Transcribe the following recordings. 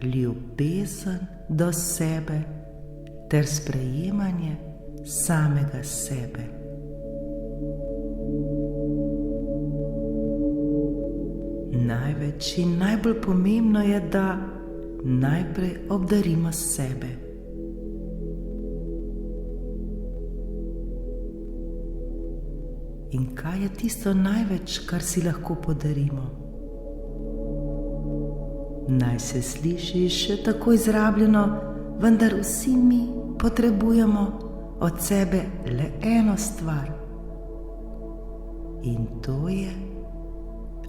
ljubezen do sebe ter sprejemanje samega sebe. Največ in najbolj pomembno je, da najprej obdarimo sebe. In kaj je tisto največ, kar si lahko podarimo? Naj se sliši še tako izrabljeno, vendar vsi mi potrebujemo od sebe le eno stvar. In to je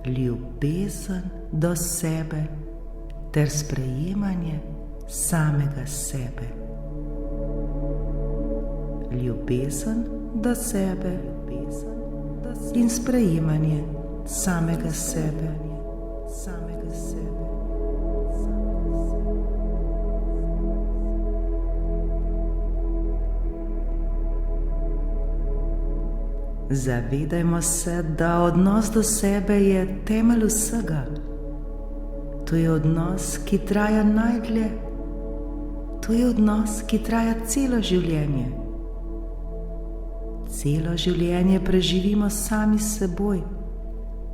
ljubezen do sebe ter sprejemanje samega sebe. Ljubezen do sebe in sprejemanje samega sebe. Zavedajmo se, da odnos do sebe je temelj vsega. To je odnos, ki traja najdlje. To je odnos, ki traja celo življenje. Celo življenje preživimo sami s seboj,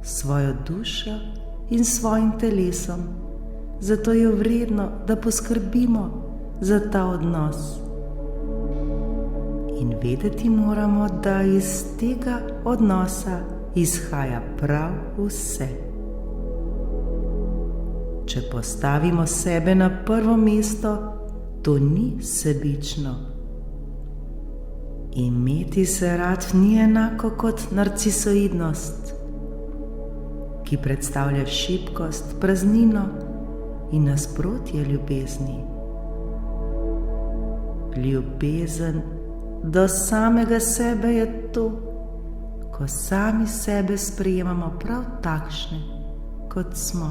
svojo dušo in svojim telesom. Zato je vredno, da poskrbimo za ta odnos. In vedeti moramo, da iz tega odnosa izhaja prav vse. Če postavimo sebe na prvo mesto, to ni sebično. Imeti se rad ni enako kot narcisoidnost, ki predstavlja šibkost, praznino in nasprotje ljubezni. Ljubezen do samega sebe je to, ko sami sebe sprejemamo prav takšne, kot smo.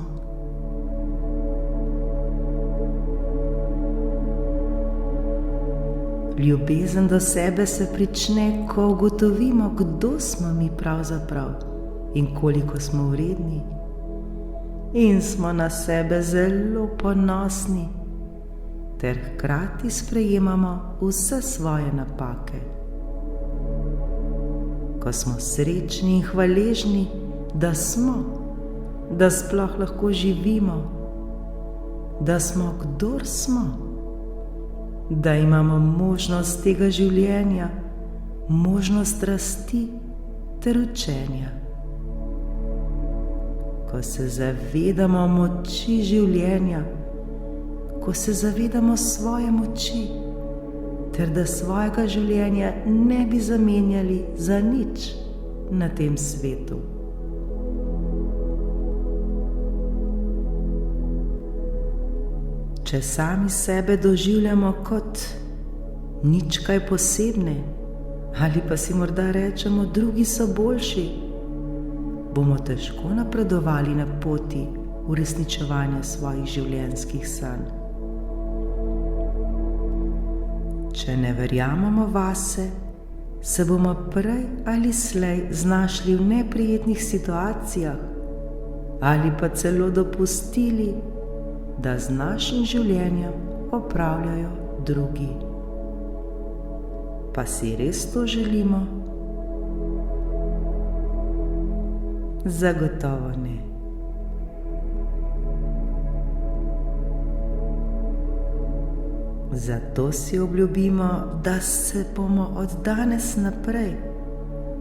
Ljubezen do sebe se prične, ko ugotovimo, kdo smo mi pravzaprav in koliko smo vredni. In smo na sebe zelo ponosni, ter hkrati sprejemamo vse svoje napake. Ko smo srečni in hvaležni, da sploh lahko živimo, da smo, kdor smo, da imamo možnost tega življenja, možnost rasti ter učenja. Ko se zavedamo moči življenja, ko se zavedamo svoje moči, ter da svojega življenja ne bi zamenjali za nič na tem svetu. Če sami sebe doživljamo kot nič kaj posebne, ali pa si morda rečemo, drugi so boljši, bomo težko napredovali na poti uresničevanja svojih življenjskih sanj. Če ne verjamemo vase, se bomo prej ali slej znašli v neprijetnih situacijah ali pa celo dopustili, da z našim življenjem opravljajo drugi. Pa si res to želimo? Zagotovo ne. Zato si obljubimo, da se bomo od danes naprej,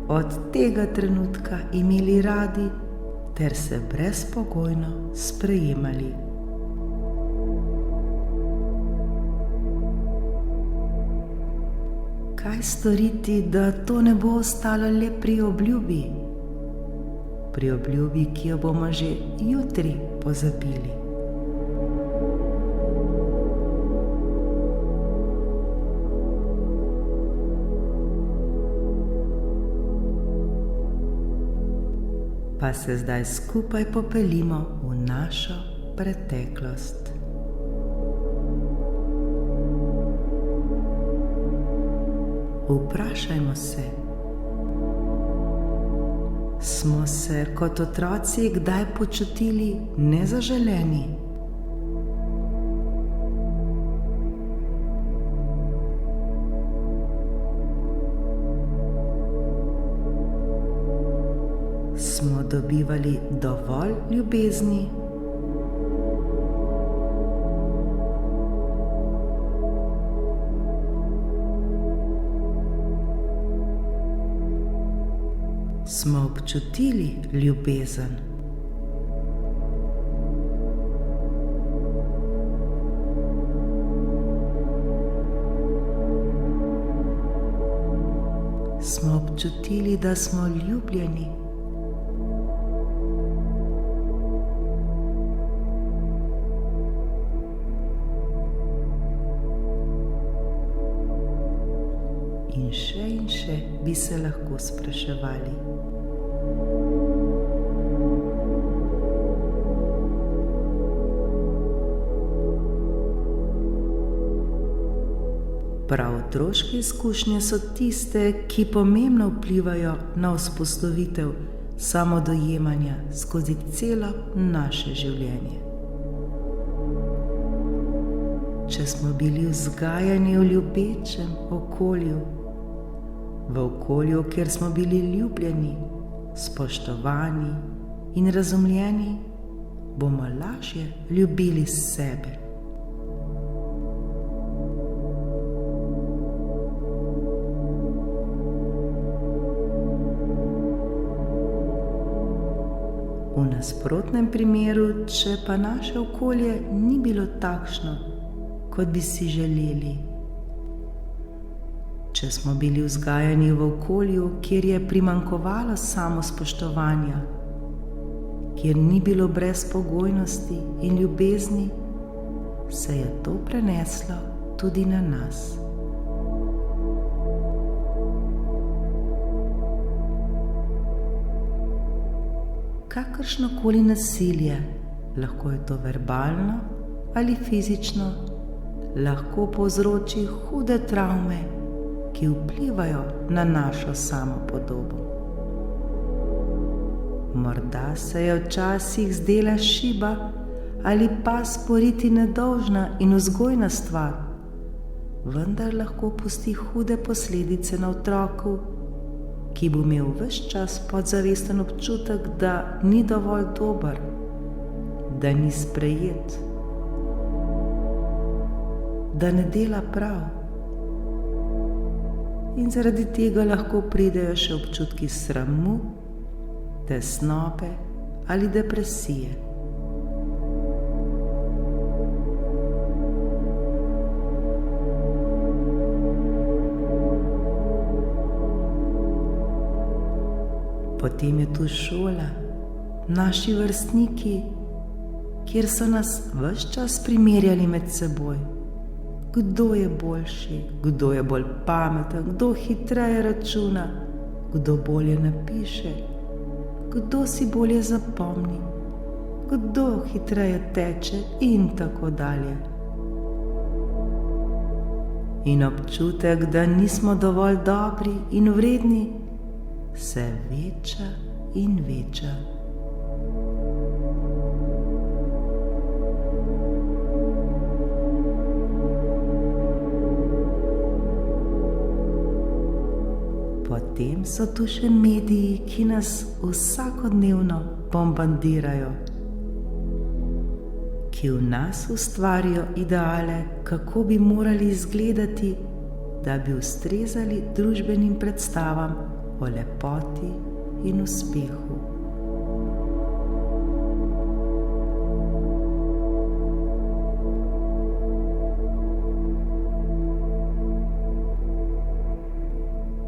od tega trenutka imeli radi ter se brezpogojno sprejemali. Kaj storiti, da to ne bo ostalo le pri obljubi? Pri obljubi, ki jo bomo že jutri pozabili. Pa se zdaj skupaj popeljimo v našo preteklost. Vprašajmo se, smo se kot otroci kdaj počutili nezaželeni? dobivali dovolj ljubezni? Smo občutili ljubezen? Smo občutili, da smo ljubljeni? In še bi se lahko spraševali. Prav otroške izkušnje so tiste, ki pomembno vplivajo na vzpostavitev samodojemanja skozi celo naše življenje. Če smo bili vzgajani v ljubečem okolju, v okolju, kjer smo bili ljubljeni, spoštovani in razumljeni, bomo lažje ljubili sebe. V nasprotnem primeru, če pa naše okolje ni bilo takšno, kot bi si želeli, če smo bili vzgajani v okolju, kjer je primanjkovalo samospoštovanja, kjer ni bilo brezpogojnosti in ljubezni, se je to preneslo tudi na nas. Kakršnokoli nasilje, lahko je to verbalno ali fizično, lahko povzroči hude travme, ki vplivajo na našo samopodobo. Morda se je včasih zdela šiba ali pa sporiti nedolžna in vzgojna stvar, vendar lahko pusti hude posledice na otroku, ki bo imel ves čas podzavesten občutek, da ni dovolj dober, da ni sprejet, da ne dela prav. In zaradi tega lahko pridejo še občutki sramu, tesnobe ali depresije. Potem je tu šola, naši vrstniki, kjer so nas ves čas primerjali med seboj. Kdo je boljši, kdo je bolj pameten, kdo hitreje računa, kdo bolje napiše, kdo si bolje zapomni, kdo hitreje teče in tako dalje. In občutek, da nismo dovolj dobri in vredni, se veča in veča. Potem so tu še mediji, ki nas vsakodnevno bombardirajo, ki v nas ustvarijo ideale, kako bi morali izgledati, da bi ustrezali družbenim predstavam o lepoti in uspehu.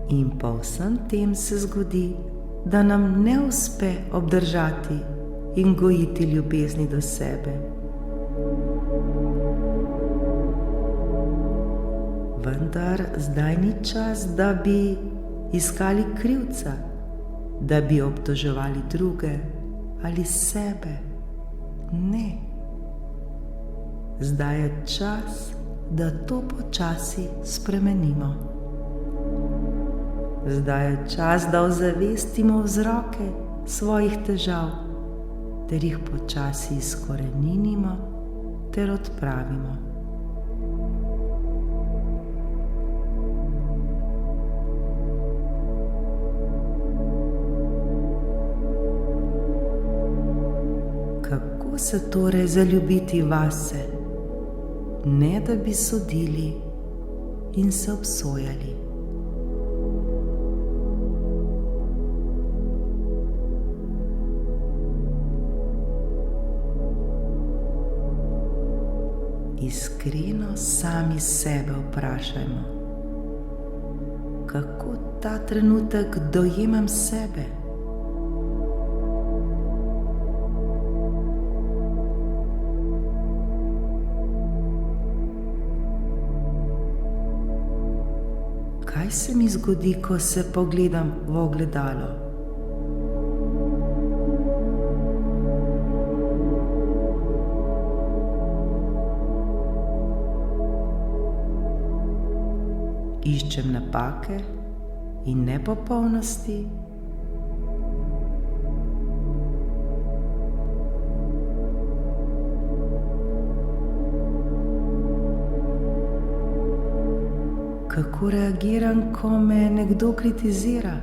In po vsem tem se zgodi, da nam ne uspe obdržati in gojiti ljubezni do sebe. Vendar zdaj ni čas, da bi iskali krivca, da bi obtoževali druge ali sebe. Ne. Zdaj je čas, da to počasi spremenimo. Zdaj je čas, da ozavestimo vzroke svojih težav, ter jih počasi izkoreninimo ter odpravimo. Kako se torej zaljubiti vase, ne da bi sodili in se obsojali? Iskreno sami sebe vprašajmo, kako ta trenutek dojemam sebe. Kaj se mi zgodi, ko se pogledam v ogledalo? Iščem napake in nepopolnosti? Kako reagiram, ko me nekdo kritizira?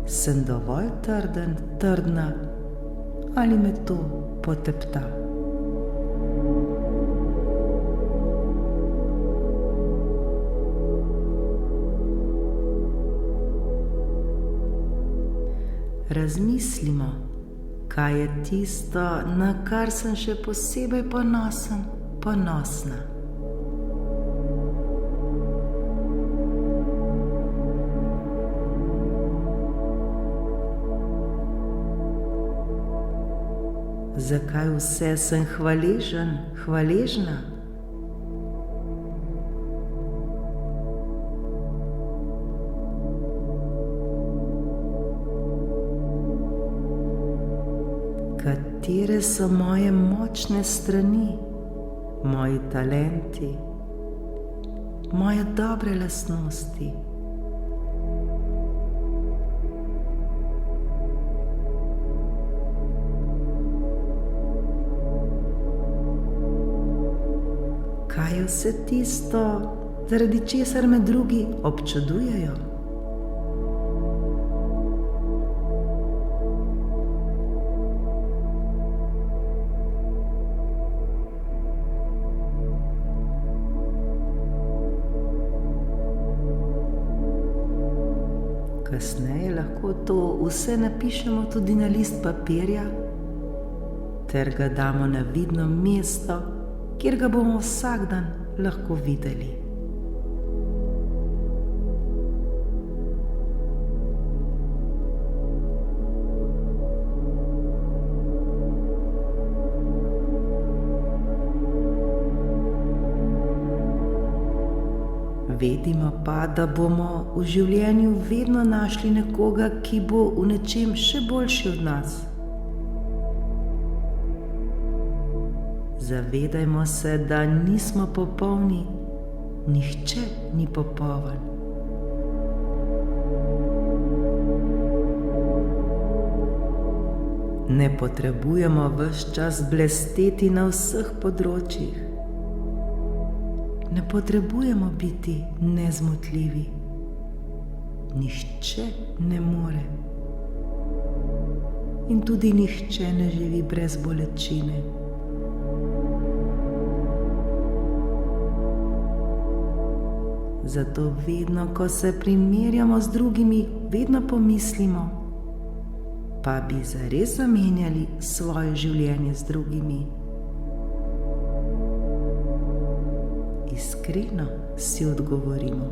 Sem dovolj trden, trdna ali me to potepta? Razmislimo, kaj je tisto, na kar sem še posebej ponosen, ponosna. Zakaj vse sem hvaležen, hvaležna? Katere so moje močne strani, moji talenti, moje dobre lastnosti? Kaj je vse tisto, zaradi česar me drugi občudujejo? Kasneje lahko to vse napišemo tudi na list papirja ter ga damo na vidno mesto, kjer ga bomo vsak dan lahko videli. Vedimo pa, da bomo v življenju vedno našli nekoga, ki bo v nečem še boljši od nas. Zavedajmo se, da nismo popolni, nihče ni popoln. Ne potrebujemo ves čas blesteti na vseh področjih. Ne potrebujemo biti nezmotljivi. Nihče ne more. In tudi nihče ne živi brez bolečine. Zato vedno, ko se primerjamo z drugimi, vedno pomislimo, pa bi zares zamenjali svoje življenje z drugimi. Iskreno si odgovorimo.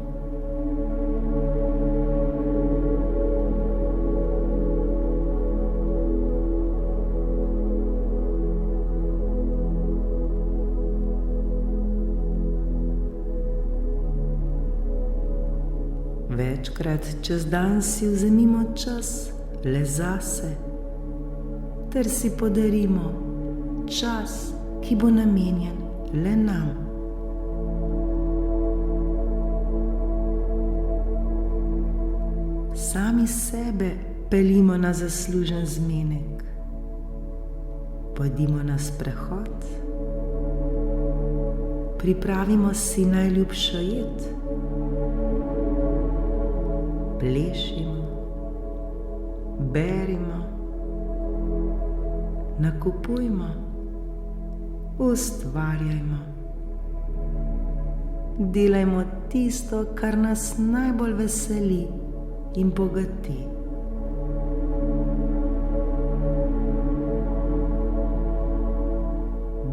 Večkrat čez dan si vzemimo čas le zase, ter si podarimo čas, ki bo namenjen le nam. Sami sebe peljimo na zaslužen zmenek. Pojdimo na sprehod, pripravimo si najljubšo jed. Plešimo, berimo, nakupujmo, ustvarjajmo. Delajmo tisto, kar nas najbolj veseli in bogati.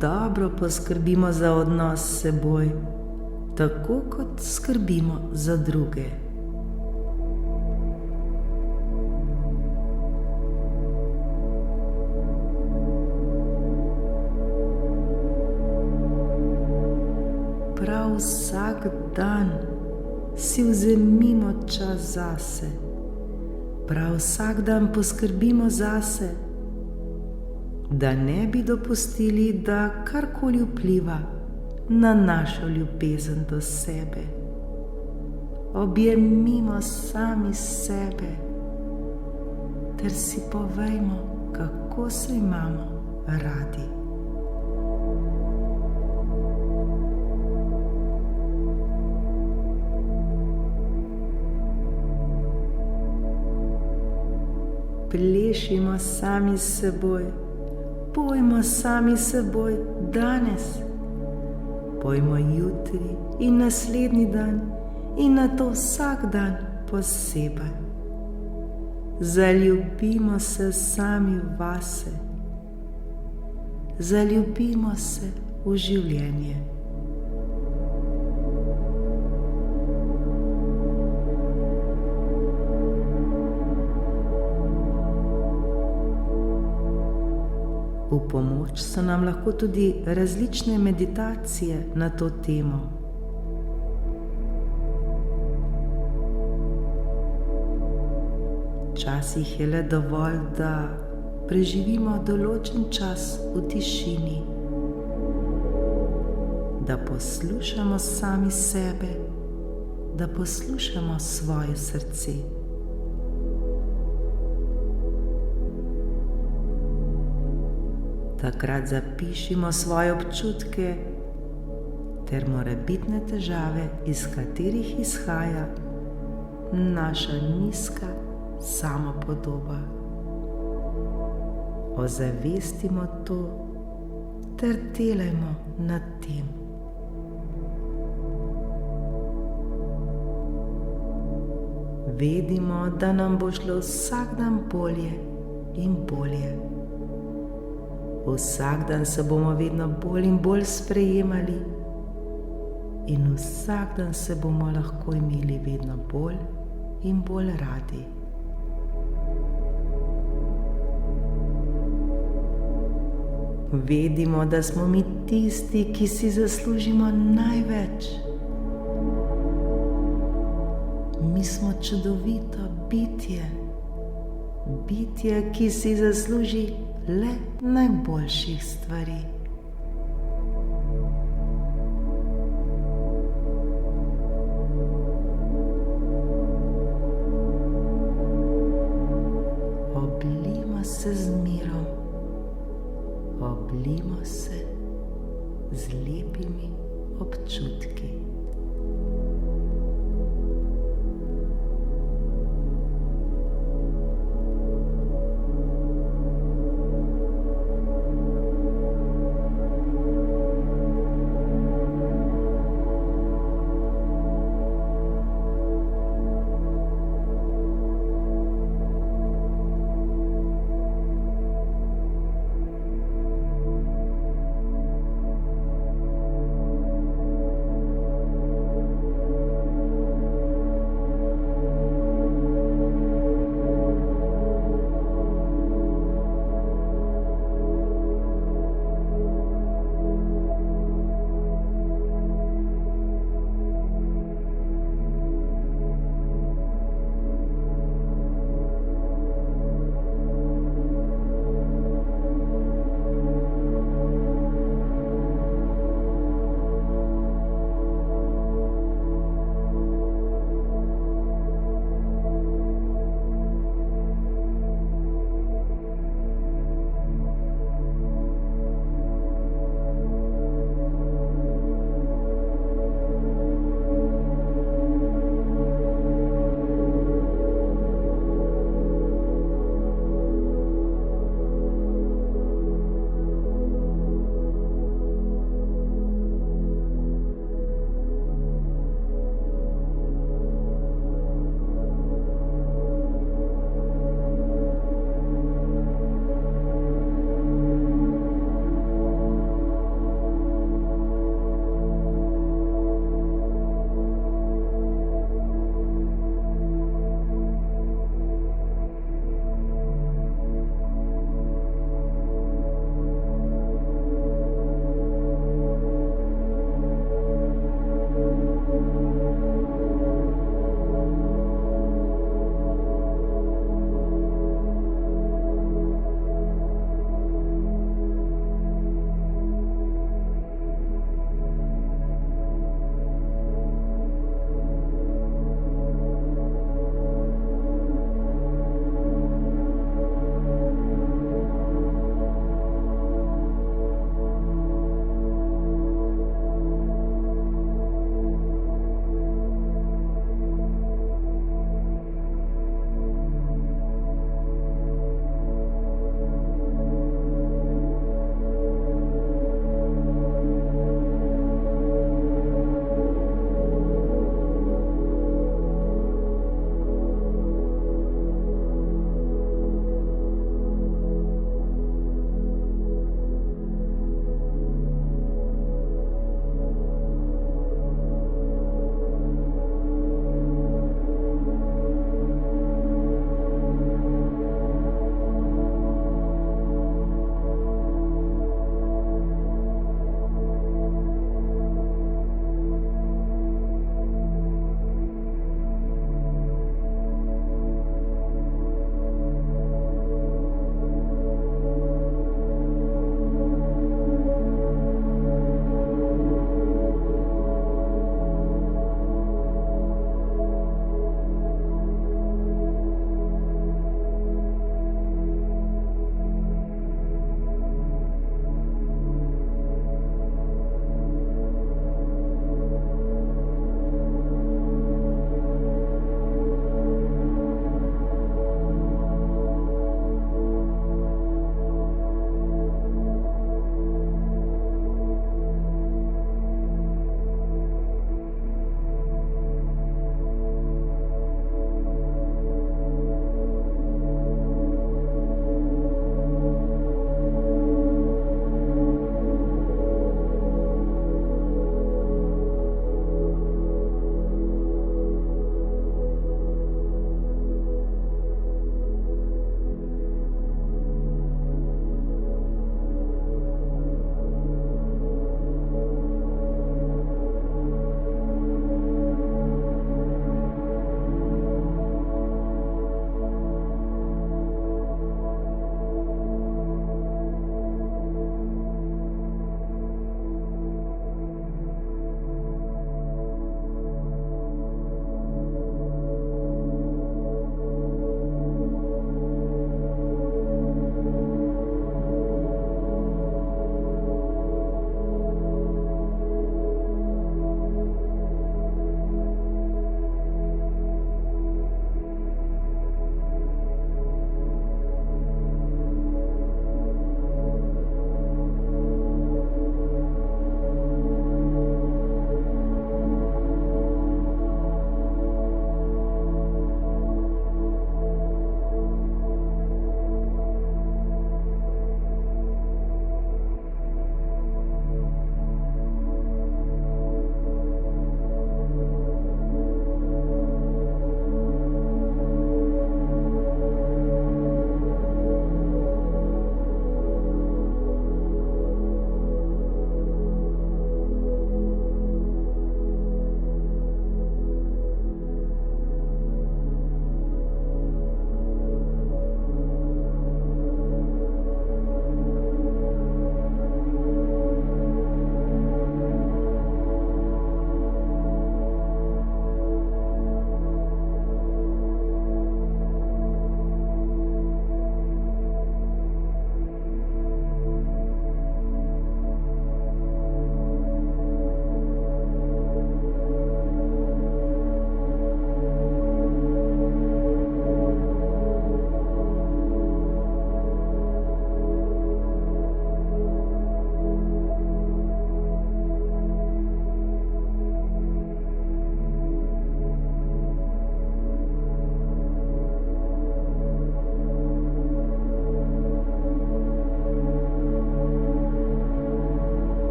Dobro poskrbimo za odnos s seboj, tako kot skrbimo za druge. Prav vsak dan si vzemimo čas zase. Prav vsak dan poskrbimo zase, da ne bi dopustili, da karkoli vpliva na našo ljubezen do sebe. Objemimo sami sebe ter si povejmo, kako se imamo radi. Plešimo sami s seboj, pojmo sami s seboj danes, pojmo jutri in naslednji dan in nato vsak dan posebej. Zaljubimo se sami vase, zaljubimo se v življenje. V pomoč so nam lahko tudi različne meditacije na to temo. Včasih je le dovolj, da preživimo določen čas v tišini, da poslušamo sami sebe, da poslušamo svoje srce. Takrat zapišimo svoje občutke ter morebitne težave, iz katerih izhaja naša nizka samopodoba. Ozavestimo to ter delajmo nad tem. Vedimo, da nam bo šlo vsak dan bolje in bolje. Vsak dan se bomo vedno bolj in bolj sprejemali in vsak dan se bomo lahko imeli vedno bolj in bolj radi. Vedimo, da smo mi tisti, ki si zaslužimo največ. Mi smo čudovito bitje, bitje, ki si zasluži le najboljših stvari.